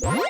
Hey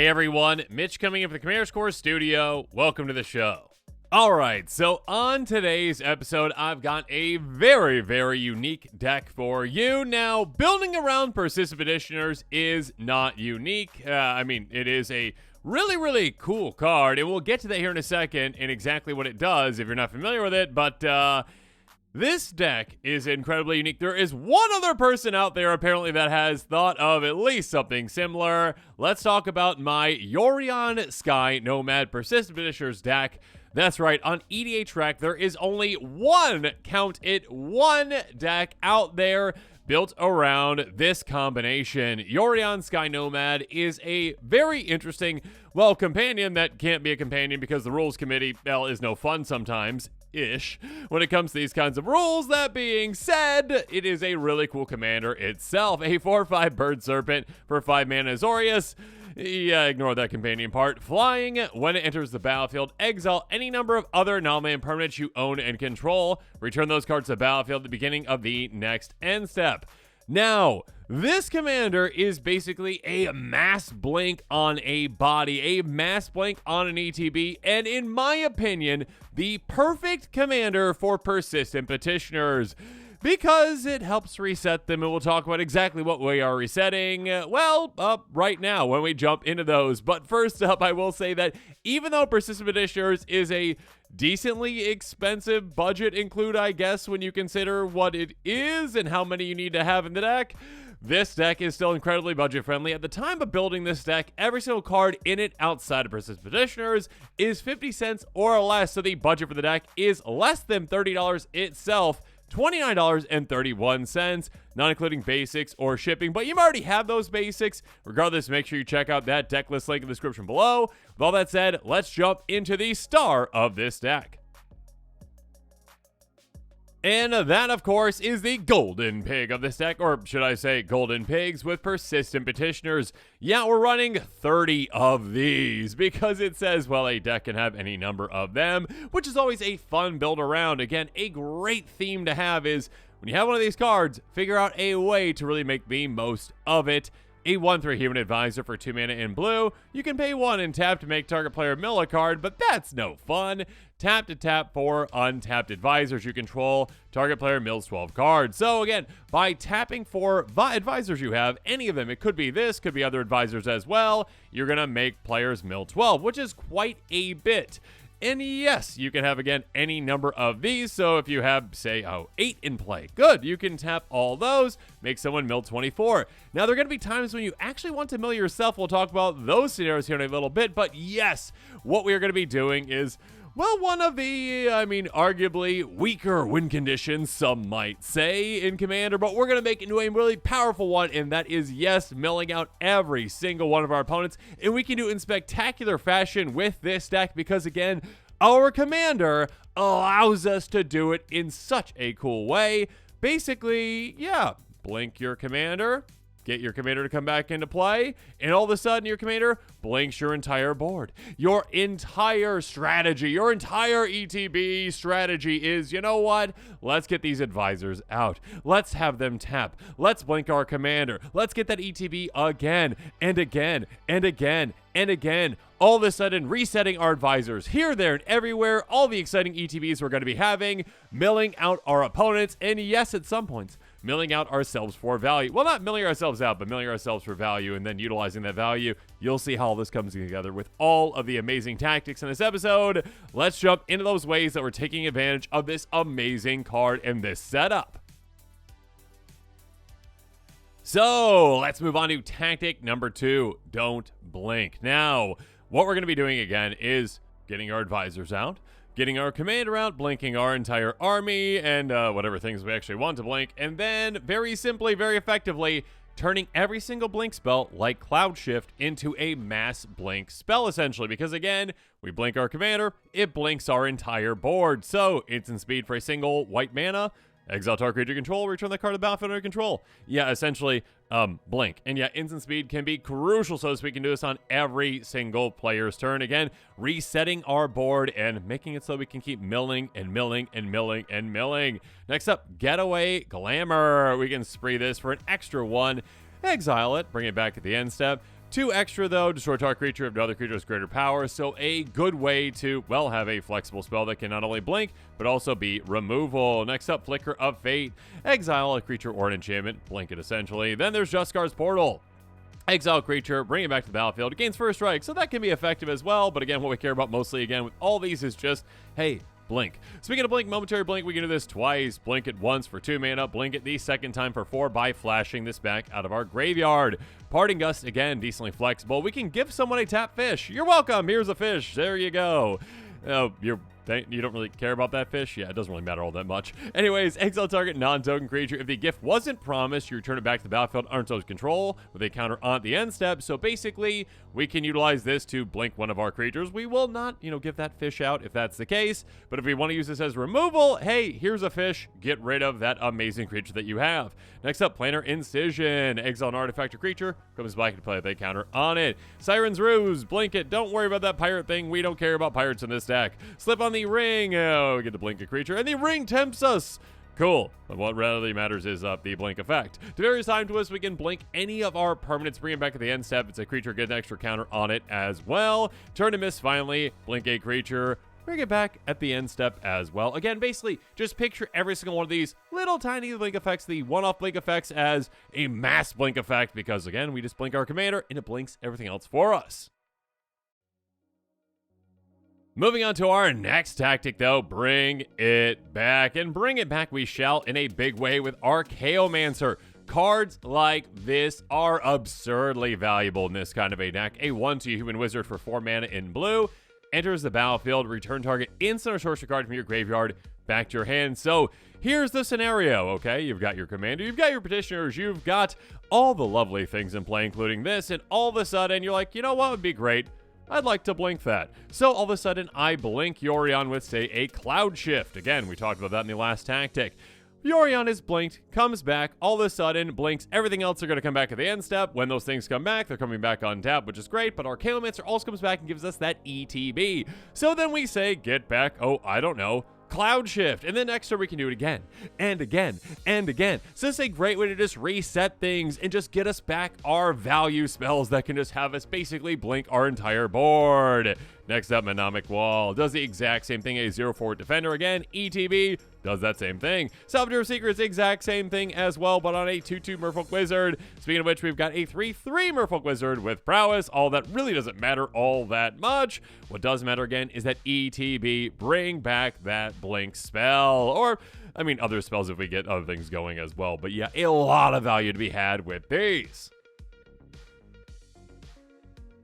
everyone, Mitch coming in from the Commander Score Studio. Welcome to the show. Alright, so on today's episode, I've got a very, very unique deck for you. Now, building around Persistent Petitioners is not unique. It is a really, really cool card, and we'll get to that here in a second and exactly what it does if you're not familiar with it, but this deck is incredibly unique. There is one other person out there apparently that has thought of at least something similar. Let's talk about my Yorion Sky Nomad Persistent Petitioners deck. That's right, on EDH Rec, there is only one, count it, one deck out there built around this combination. Yorion Sky Nomad is a very interesting, well, companion that can't be a companion because the rules committee, well, is no fun sometimes-ish when it comes to these kinds of rules. That being said, it is a really cool commander itself. A 4/5 Bird Serpent for 5 mana Azorius. Yeah, ignore that companion part. Flying, when it enters the battlefield, exile any number of other non-land permanents you own and control. Return those cards to the battlefield at the beginning of the next end step. Now, this commander is basically a mass blink on a body, a mass blink on an ETB, and in my opinion, the perfect commander for Persistent Petitioners, because it helps reset them, and we'll talk about exactly what we are resetting, right now when we jump into those. But first up, I will say that even though Persistent Petitioners is a decently expensive budget include, I guess, when you consider what it is and how many you need to have in the deck, this deck is still incredibly budget friendly. At the time of building this deck, every single card in it outside of Persistent Petitioners is 50 cents or less, so the budget for the deck is less than $30 itself. $29.31, not including basics or shipping, but you already have those basics. Regardless, make sure you check out that deck list link in the description below. With all that said, let's jump into the star of this deck. And that, of course, is the golden pig of this deck, or should I say golden pigs with Persistent Petitioners. Yeah, we're running 30 of these because it says, well, a deck can have any number of them, which is always a fun build around. Again, a great theme to have is when you have one of these cards, figure out a way to really make the most of it. A 1/3 Human Advisor for 2 mana in blue. You can pay 1 and tap to make target player mill a card, but that's no fun. Tap to tap for untapped advisors you control. Target player mills 12 cards. So again, by tapping for advisors you have, any of them, it could be this, could be other advisors as well, you're going to make players mill 12, which is quite a bit. And yes, you can have, again, any number of these. So if you have, say, 8 in play, good. You can tap all those, make someone mill 24. Now, there are going to be times when you actually want to mill yourself. We'll talk about those scenarios here in a little bit. But yes, what we are going to be doing is, well, one of the, arguably weaker win conditions, some might say, in Commander, but we're going to make it into a really powerful one, and that is, yes, milling out every single one of our opponents, and we can do it in spectacular fashion with this deck because, again, our Commander allows us to do it in such a cool way. Basically, yeah, blink your Commander, get your Commander to come back into play, and all of a sudden your Commander blinks your entire board. Your entire strategy, your entire ETB strategy is, you know what? Let's get these advisors out. Let's have them tap. Let's blink our Commander. Let's get that ETB again and again and again and again. All of a sudden, resetting our advisors here, there, and everywhere. All the exciting ETBs we're going to be having, milling out our opponents, and yes, at some points, milling out ourselves for value. Well, not milling ourselves out, but milling ourselves for value and then utilizing that value. You'll see how all this comes together with all of the amazing tactics in this episode. Let's jump into those ways that we're taking advantage of this amazing card and this setup. So let's move on to tactic number 2, don't blink. Now, what we're going to be doing again is getting our advisors out, getting our commander out, blinking our entire army, and whatever things we actually want to blink, and then very simply, very effectively, turning every single blink spell like Cloud Shift into a mass blink spell, essentially, because again, we blink our commander, it blinks our entire board. So instant speed for a single white mana, Exile target creature control, return that card to the battlefield under control. Yeah, essentially, blink. And yeah, instant speed can be crucial, so we can do this on every single player's turn. Again, resetting our board and making it so we can keep milling and milling and milling and milling. Next up, Getaway Glamour. We can spree this for an extra 1. Exile it, bring it back at the end step. 2 extra, though, destroy target creature if another creature has greater power. So a good way to, well, have a flexible spell that can not only blink, but also be removal. Next up, Flicker of Fate. Exile a creature or an enchantment, blink it essentially. Then there's Juskard's Portal. Exile creature, bring it back to the battlefield, gains first strike. So that can be effective as well. But again, what we care about mostly, again, with all these is just, hey, blink. Speaking of blink, momentary blink, we can do this twice. Blink it once for 2 mana, blink it the second time for 4 by flashing this back out of our graveyard. Parting Gust, again, decently flexible. We can give someone a tap fish. You're welcome. Here's a fish. There you go. You don't really care about that fish? Yeah, it doesn't really matter all that much. Anyways, exile target non-token creature. If the gift wasn't promised, you return it back to the battlefield under token control with a counter on the end step. So basically, we can utilize this to blink one of our creatures. We will not, give that fish out if that's the case. But if we want to use this as removal, hey, here's a fish. Get rid of that amazing creature that you have. Next up, Planar Incision. Exile an artifact or creature. Comes back to play with a counter on it. Siren's Ruse. Blink it. Don't worry about that pirate thing. We don't care about pirates in this deck. Slip on the ring. Oh, we get to blink a creature. And the ring tempts us. Cool. But what really matters is the blink effect. To various time twists, we can blink any of our permanents, bring it back at the end step. It's a creature, get an extra counter on it as well. Turn to miss finally. Blink a creature. Bring it back at the end step as well. Again, basically, just picture every single one of these little tiny blink effects, the one-off blink effects, as a mass blink effect because, again, we just blink our commander and it blinks everything else for us. Moving on to our next tactic, though, bring it back. And bring it back we shall in a big way with Archaeomancer. Cards like this are absurdly valuable in this kind of a deck. A 1/2 human wizard for 4 mana in blue. Enters the battlefield, return target instant or sorcery card from your graveyard back to your hand. So here's the scenario, okay? You've got your commander, you've got your petitioners, you've got all the lovely things in play, including this, and all of a sudden you're like, you know what would be great? I'd like to blink that. So all of a sudden I blink Yorion with, say, a Cloud Shift. Again, we talked about that in the last tactic. Yorion is blinked, comes back, all of a sudden blinks. Everything else are going to come back at the end step. When those things come back, they're coming back on tap, which is great, but Archaeomancer also comes back and gives us that ETB. So then we say, get back, I don't know, Cloud Shift, and then next turn we can do it again, and again, and again. So this is a great way to just reset things and just get us back our value spells that can just have us basically blink our entire board. Next up, Mnemonic Wall. Does the exact same thing, a 0/4 defender again. ETB does that same thing. Salvador Secret's the exact same thing as well, but on a 2/2 Merfolk Wizard. Speaking of which, we've got a 3/3 Merfolk Wizard with prowess. All that really doesn't matter all that much. What does matter again is that ETB, bring back that blink spell. Or, I mean, other spells if we get other things going as well. But yeah, a lot of value to be had with these.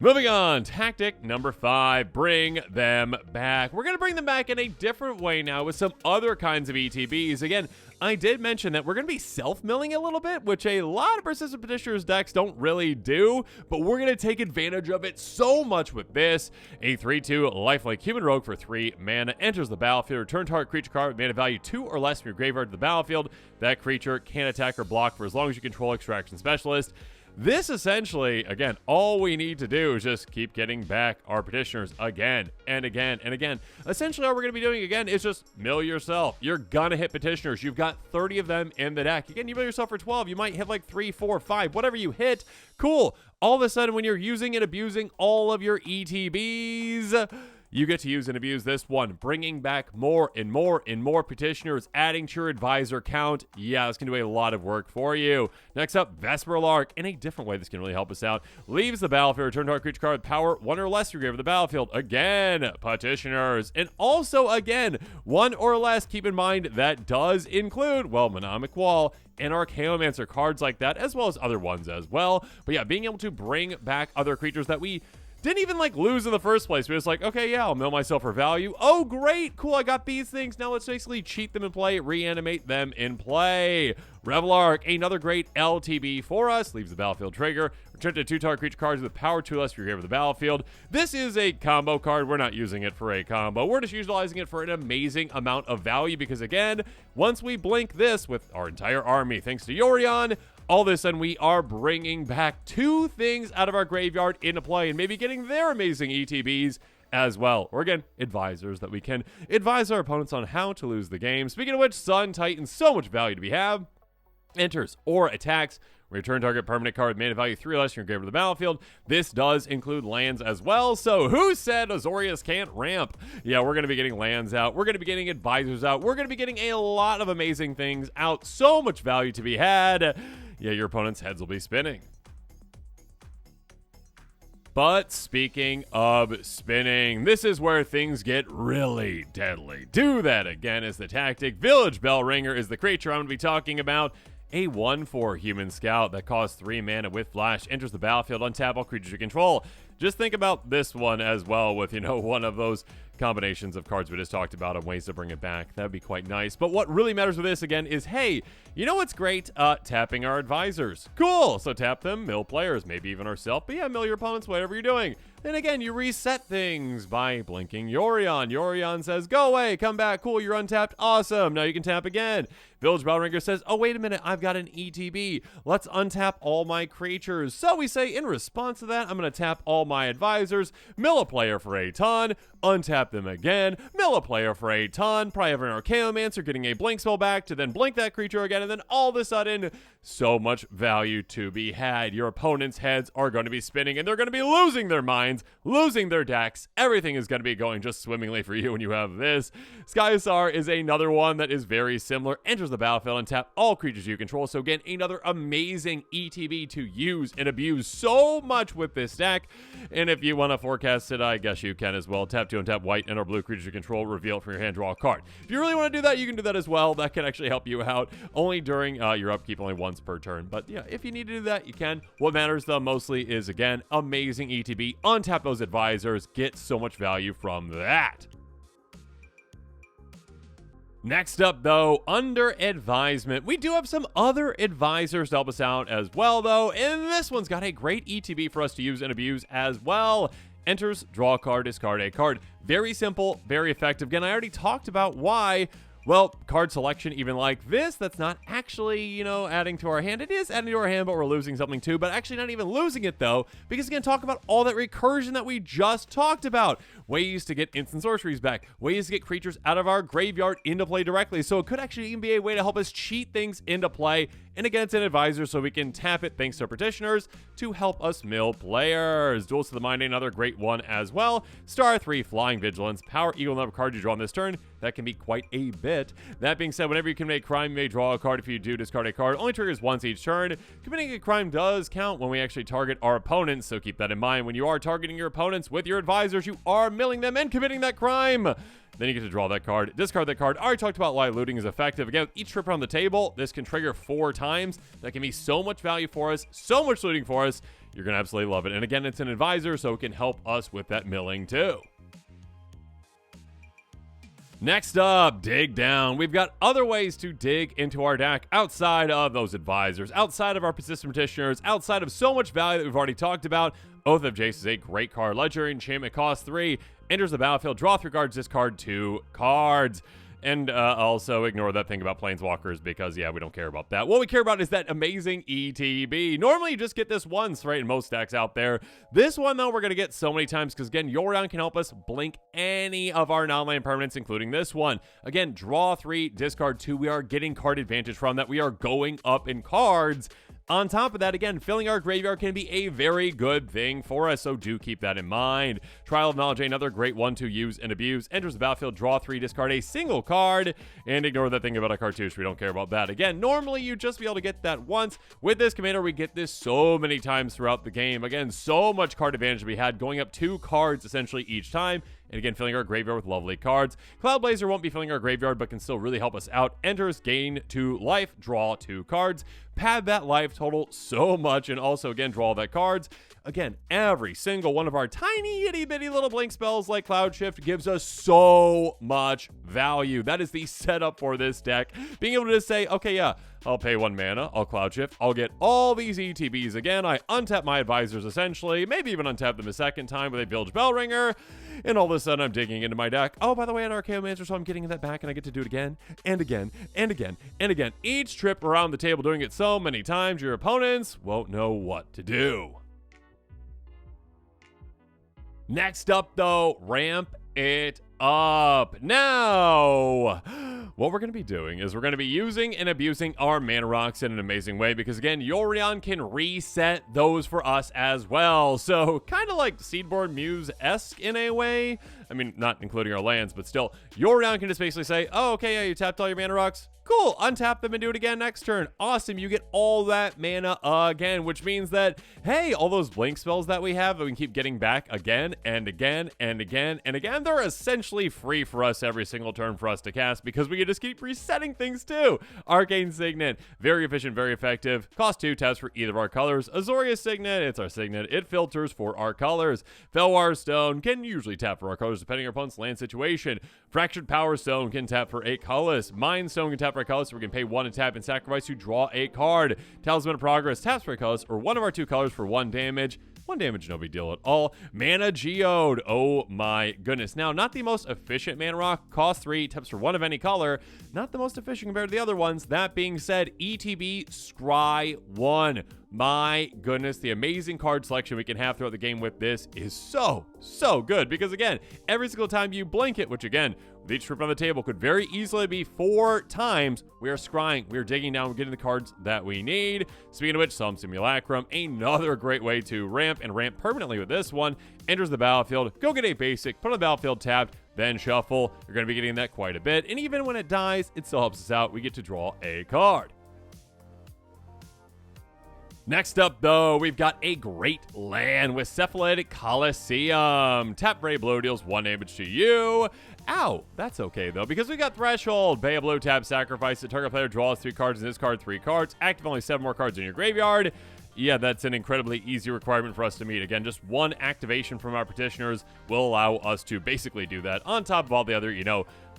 Moving on, tactic number 5, bring them back. We're going to bring them back in a different way now with some other kinds of ETBs. Again, I did mention that we're going to be self-milling a little bit, which a lot of Persistent Petitioners decks don't really do, but we're going to take advantage of it so much with this. A 3/2 lifelike human rogue for 3 mana enters the battlefield. Return target creature card with mana value 2 or less from your graveyard to the battlefield. That creature can't attack or block for as long as you control Extraction Specialist. This essentially, again, all we need to do is just keep getting back our petitioners again and again and again. Essentially, all we're going to be doing again is just mill yourself. You're going to hit petitioners. You've got 30 of them in the deck. Again, you mill yourself for 12. You might hit like 3, 4, 5, whatever you hit. Cool. All of a sudden, when you're using and abusing all of your ETBs, you get to use and abuse this one, bringing back more and more and more petitioners, adding to your advisor count. Yeah, this can do a lot of work for you. Next up, Vesper Lark. In a different way, this can really help us out. Leaves the battlefield, return to our creature card with power 1 or less to your grave of the battlefield. Again, petitioners. And also, again, 1 or less. Keep in mind, that does include, well, Mnemonic Wall and Archaeomancer, cards like that, as well as other ones as well. But yeah, being able to bring back other creatures that we Didn't even like lose in the first place. We was like, okay, yeah, I'll mill myself for value. Oh, great, cool, I got these things. Now let's basically cheat them in play, reanimate them in play. Revel Arc, another great LTB for us. Leaves the battlefield trigger. Return to 2-target creature cards with power 2 less if you're here for the battlefield. This is a combo card. We're not using it for a combo. We're just utilizing it for an amazing amount of value because, again, once we blink this with our entire army, thanks to Yorion, all of a sudden we are bringing back 2 things out of our graveyard into play and maybe getting their amazing ETBs as well. Or again, advisors that we can advise our opponents on how to lose the game. Speaking of which, Sun Titan, so much value to be had. Enters or attacks. Return target permanent card with mana value 3 less from your graveyard to the battlefield. This does include lands as well. So who said Azorius can't ramp? Yeah, we're going to be getting lands out. We're going to be getting advisors out. We're going to be getting a lot of amazing things out. So much value to be had. Yeah, your opponent's heads will be spinning. But speaking of spinning, this is where things get really deadly. Do that again is the tactic. Village Bellringer is the creature I'm going to be talking about. A 1/4 human scout that costs 3 mana with flash, enters the battlefield, untap all creatures you control. Just think about this one as well with, one of those combinations of cards we just talked about and ways to bring it back. That would be quite nice. But what really matters with this, again, is, hey, you know what's great? Tapping our advisors. Cool. So tap them, mill players, maybe even ourselves. But yeah, mill your opponents, whatever you're doing. Then again, you reset things by blinking Yorion. Yorion says, go away, come back, cool, you're untapped, awesome, now you can tap again. Village Bellringer says, oh, wait a minute, I've got an ETB. Let's untap all my creatures. So we say, in response to that, I'm going to tap all my advisors, mill a player for a ton, untap them again, mill a player for a ton, probably have an Archaeomancer getting a blink spell back to then blink that creature again, and then all of a sudden, so much value to be had. Your opponent's heads are going to be spinning, and they're going to be losing their minds, losing their decks. Everything is going to be going just swimmingly for you when you have this. Skysar is another one that is very similar. Enters the battlefield and tap all creatures you control. So again, another amazing ETB to use and abuse so much with this deck. And if you want to forecast it, I guess you can as well. Tap 2 and tap white and or blue creatures you control, reveal it from your hand, draw a card. If you really want to do that, you can do that as well. That can actually help you out only during your upkeep, only once per turn. But yeah, if you need to do that, you can. What matters though mostly is, again, amazing ETB. Untap those advisors, get so much value from that. Next up, though, under advisement, we do have some other advisors to help us out as well, though, and this one's got a great ETB for us to use and abuse as well. Enters, draw a card, discard a card. Very simple, very effective. Again, I already talked about why. Well, card selection, even like this, that's not actually, adding to our hand. It is adding to our hand, but we're losing something too. But actually not even losing it, though, because again, talk about all that recursion that we just talked about. Ways to get instant sorceries back. Ways to get creatures out of our graveyard into play directly. So it could actually even be a way to help us cheat things into play. And again, it's an advisor, so we can tap it thanks to our petitioners to help us mill players. Duels to the Mind, another great one as well. Star 3, Flying Vigilance, power equal number of cards you draw on this turn. That can be quite a bit. That being said, whenever you commit a crime, you may draw a card. If you do, discard a card. Only triggers once each turn. Committing a crime does count when we actually target our opponents, so keep that in mind. When you are targeting your opponents with your advisors, you are milling them and committing that crime. Then you get to draw that card, discard that card. I already talked about why looting is effective. Again, with each trip on the table, this can trigger 4 times. That can be so much value for us, so much looting for us. You're going to absolutely love it. And again, it's an advisor, so it can help us with that milling too. Next up, dig down. We've got other ways to dig into our deck outside of those advisors, outside of our Persistent Petitioners, outside of so much value that we've already talked about. Oath of Jace is a great card. Legendary Enchantment costs 3, enters the battlefield, draw 3 cards, discard 2 cards. And also ignore that thing about Planeswalkers because, yeah, we don't care about that. What we care about is that amazing ETB. Normally, you just get this once, right, in most decks out there. This one, though, we're going to get so many times because, again, Yorion can help us blink any of our non-land permanents, including this one. Again, draw 3, discard 2. We are getting card advantage from that. We are going up in cards. On top of that, again, filling our graveyard can be a very good thing for us, so do keep that in mind. Trial of Knowledge, another great one to use and abuse. Enters the battlefield, draw 3, discard a single card, and ignore that thing about a cartouche. We don't care about that. Again, normally you'd just be able to get that once. With this commander, we get this so many times throughout the game. Again, so much card advantage we had, going up 2 cards essentially each time. And again, filling our graveyard with lovely cards. Cloudblazer won't be filling our graveyard, but can still really help us out. Enters, gain 2 life, draw 2 cards. Pad that life total so much, and also, again, draw that cards. again, every single one of our tiny itty bitty little blink spells like Cloud Shift gives us so much value. That is the setup for this deck. Being able to just say, okay, yeah, I'll pay 1 mana, I'll Cloud Shift, I'll get all these ETBs again, I untap my advisors essentially, maybe even untap them a second time with a Village Bellringer, and all of a sudden I'm digging into my deck. Oh, by the way, an Archaeomancer, so I'm getting that back and I get to do it again, and again, and again, and again. Each trip around the table doing it so many times, your opponents won't know what to do. Next up though, ramp it up. Now, what we're going to be doing is we're going to be using and abusing our mana rocks in an amazing way because, again, Yorion can reset those for us as well. So, kind of like Seedborn Muse-esque in a way. I mean, not including our lands, but still, Yorion can just basically say, oh, okay, yeah, you tapped all your mana rocks. Cool, untap them and do it again next turn. Awesome, you get all that mana again, which means that, hey, all those blink spells that we have that we can keep getting back again and again and again and again, they're essentially free for us every single turn for us to cast because we can just keep resetting things too. Arcane Signet, very efficient, very effective. Cost 2 taps for either of our colors. Azoria Signet, it's our Signet. It filters for our colors. Felwar Stone can usually tap for our colors depending on our opponent's land situation. Fractured Power Stone can tap for 8 colors. Mind Stone can tap for colors, so we can pay 1 and tap and sacrifice to draw a card. Talisman of Progress taps for colors or one of our 2 colors for 1 damage. 1 damage, no big deal at all. Mana Geode, oh my goodness. Now, not the most efficient mana rock, cost 3, taps for 1 of any color. Not the most efficient compared to the other ones. That being said, ETB Scry 1. My goodness, the amazing card selection we can have throughout the game with this is so good. Because again, every single time you blink it, which again, with each trip on the table could very easily be 4 times, we are scrying, we are digging down, we're getting the cards that we need. Speaking of which, Solemn Simulacrum, another great way to ramp and ramp permanently with this one. Enters the battlefield, go get a basic, put on the battlefield tapped, then shuffle. You're going to be getting that quite a bit. And even when it dies, it still helps us out. We get to draw a card. Next up, though, we've got a great land with Cephalid Coliseum. Tap for a blue, deals 1 damage to you. Ow, that's okay, though, because we got Threshold. Pay a blue, tap, sacrifice it. Target player draws 3 cards, and this card 3 cards. Active only 7 more cards in your graveyard. Yeah, that's an incredibly easy requirement for us to meet. Again, just 1 activation from our petitioners will allow us to basically do that on top of all the other,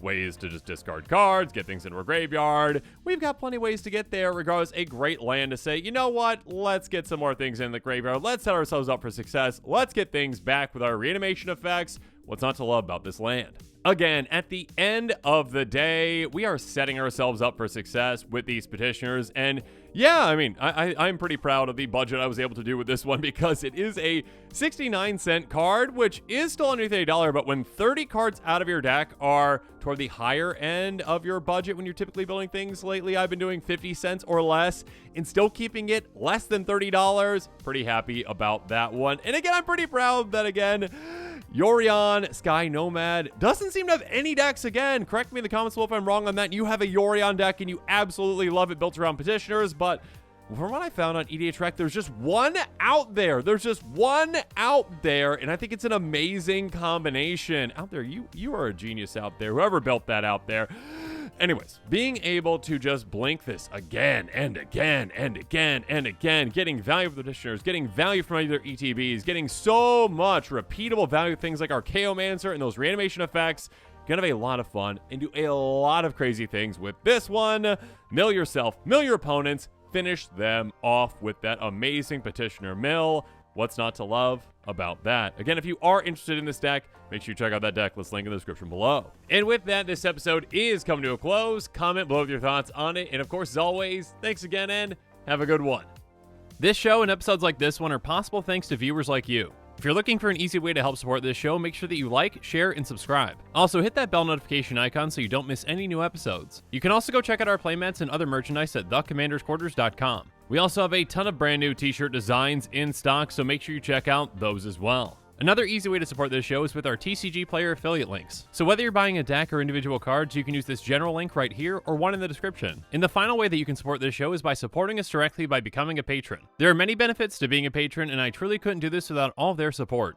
ways to just discard cards, get things into our graveyard. We've got plenty of ways to get there, regardless. A great land to say, you know what? Let's get some more things in the graveyard. Let's set ourselves up for success. Let's get things back with our reanimation effects. What's not to love about this land? Again, at the end of the day, we are setting ourselves up for success with these petitioners. And yeah, I mean, I'm pretty proud of the budget I was able to do with this one because it is a 69-cent card, which is still underneath $1. But when 30 cards out of your deck are toward the higher end of your budget, when you're typically building things lately, I've been doing 50 cents or less and still keeping it less than $30. Pretty happy about that one. And again, I'm pretty proud that, again, Yorion Sky Nomad doesn't seem to have any decks again. Correct me in the comments below if I'm wrong on that. You have a Yorion deck and you absolutely love it built around petitioners, but from what I found on EDH Rec, there's just one out there. There's just one out there, and I think it's an amazing combination. Out there, you are a genius out there. Whoever built that out there. Anyways, being able to just blink this again and again and again and again, getting value from the petitioners, getting value from either ETBs, getting so much repeatable value, things like Archaeomancer and those reanimation effects, gonna be a lot of fun and do a lot of crazy things with this one. Mill yourself, mill your opponents, finish them off with that amazing petitioner mill. What's not to love about that? Again, if you are interested in this deck, make sure you check out that deck list link in the description below. And with that, this episode is coming to a close. Comment below with your thoughts on it. And of course, as always, thanks again and have a good one. This show and episodes like this one are possible thanks to viewers like you. If you're looking for an easy way to help support this show, make sure that you like, share, and subscribe. Also, hit that bell notification icon so you don't miss any new episodes. You can also go check out our playmats and other merchandise at thecommandersquarters.com. We also have a ton of brand new t-shirt designs in stock, so make sure you check out those as well. Another easy way to support this show is with our TCG Player affiliate links. So whether you're buying a deck or individual cards, you can use this general link right here or one in the description. And the final way that you can support this show is by supporting us directly by becoming a patron. There are many benefits to being a patron, and I truly couldn't do this without all of their support.